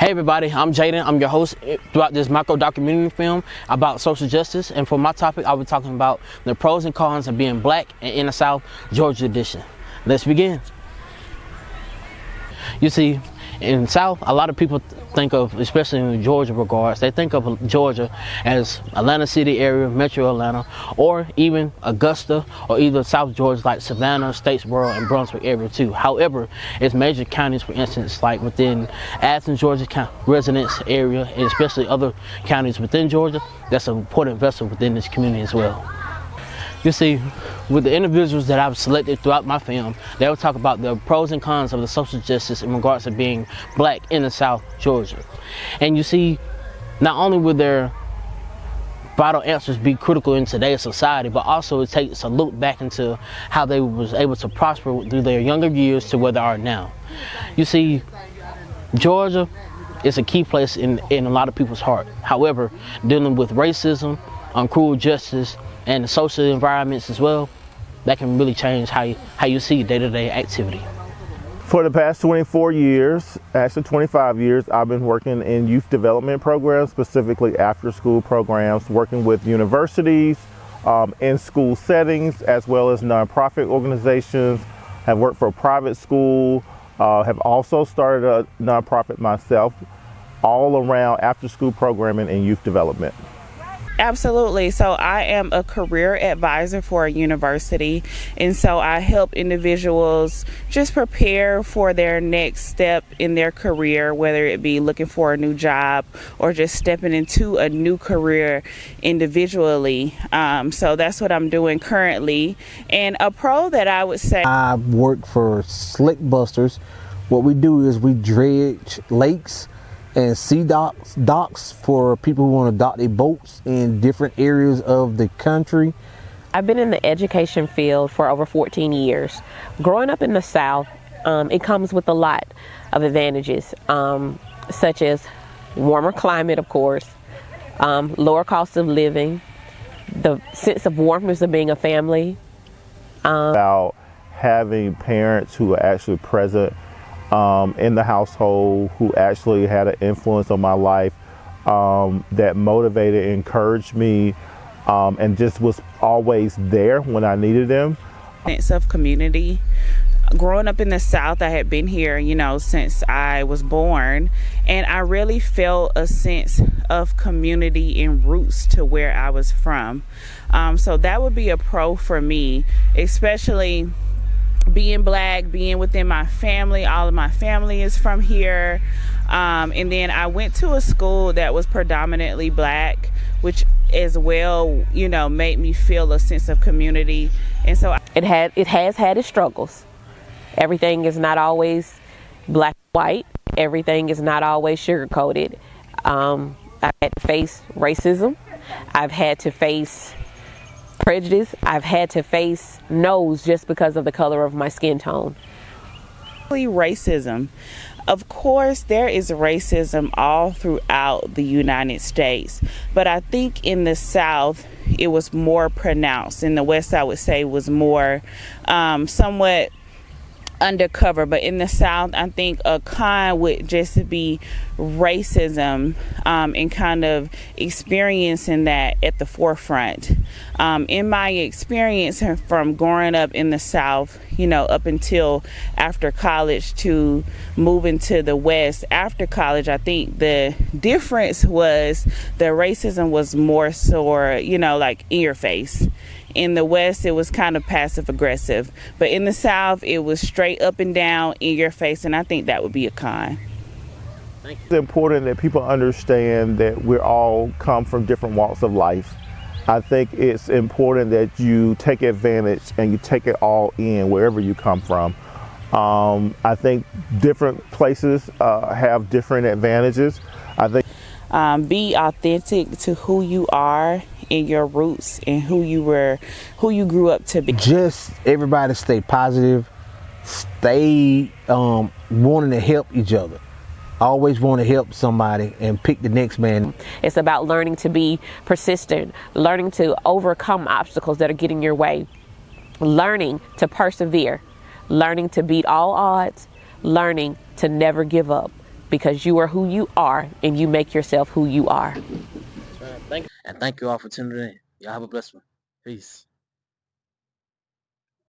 Hey everybody, I'm Jaden. I'm your host throughout this micro documentary film about social justice, and for my topic I'll be talking about the pros and cons of being black and in the South, Georgia edition. Let's begin. You see, in the South, a lot of people think of, especially in Georgia regards, they think of Georgia as Atlanta City area, Metro Atlanta, or even Augusta, or either South Georgia like Savannah, Statesboro, and Brunswick area too. However, it's major counties, for instance, like within Athens, Georgia residence area, and especially other counties within Georgia, that's an important vessel within this community as well. You see, with the individuals that I've selected throughout my film, they will talk about the pros and cons of the social justice in regards to being black in the South Georgia. And you see, not only will their vital answers be critical in today's society, but also it takes a look back into how they was able to prosper through their younger years to where they are now. You see, Georgia is a key place in a lot of people's heart. However, dealing with racism, cruel justice, and the social environments as well, that can really change how you see day-to-day activity. For the past 24 years, actually 25 years, I've been working in youth development programs, specifically after-school programs, working with universities, in school settings, as well as nonprofit organizations. Have worked for a private school, have also started a nonprofit myself, all around after-school programming and youth development. Absolutely. So I am a career advisor for a university, and so I help individuals just prepare for their next step in their career, whether it be looking for a new job or just stepping into a new career individually. So that's what I'm doing currently. And a pro that I would say, I work for Slick Busters. What we do is we dredge lakes and sea docks for people who want to dock their boats in different areas of the country. I've been in the education field for over 14 years. Growing up in the South, it comes with a lot of advantages, such as warmer climate, of course, lower cost of living, the sense of warmth of being a family. About having parents who are actually present in the household, who actually had an influence on my life, that motivated, encouraged me, and just was always there when I needed them. Sense of community. Growing up in the South, I had been here, since I was born, and I really felt a sense of community and roots to where I was from. So that would be a pro for me, especially being black, being within my family. All of my family is from here. And then I went to a school that was predominantly black, which as well, made me feel a sense of community. And so it has had its struggles. Everything is not always black and white. Everything is not always sugar-coated. I've had to face racism. I've had to face prejudice. I've had to face no's just because of the color of my skin tone. Racism. Of course, there is racism all throughout the United States, but I think in the South it was more pronounced. In the West, I would say, was more somewhat undercover, but in the South, I think a con would just be racism, and kind of experiencing that at the forefront. In my experience from growing up in the South, up until after college to moving to the West after college, I think the difference was the racism was more so, like in your face. In the West, it was kind of passive aggressive, but in the South, it was straight up and down in your face, and I think that would be a con. It's important that people understand that we all come from different walks of life. I think it's important that you take advantage and you take it all in wherever you come from. I think different places have different advantages. I think be authentic to who you are and your roots and who you grew up to be. Just everybody stay positive, stay wanting to help each other. Always want to help somebody and pick the next man. It's about learning to be persistent, learning to overcome obstacles that are getting your way, learning to persevere, learning to beat all odds, learning to never give up. because you are who you are and you make yourself who you are. Thank you all for tuning in. Y'all have a blessed one. Peace.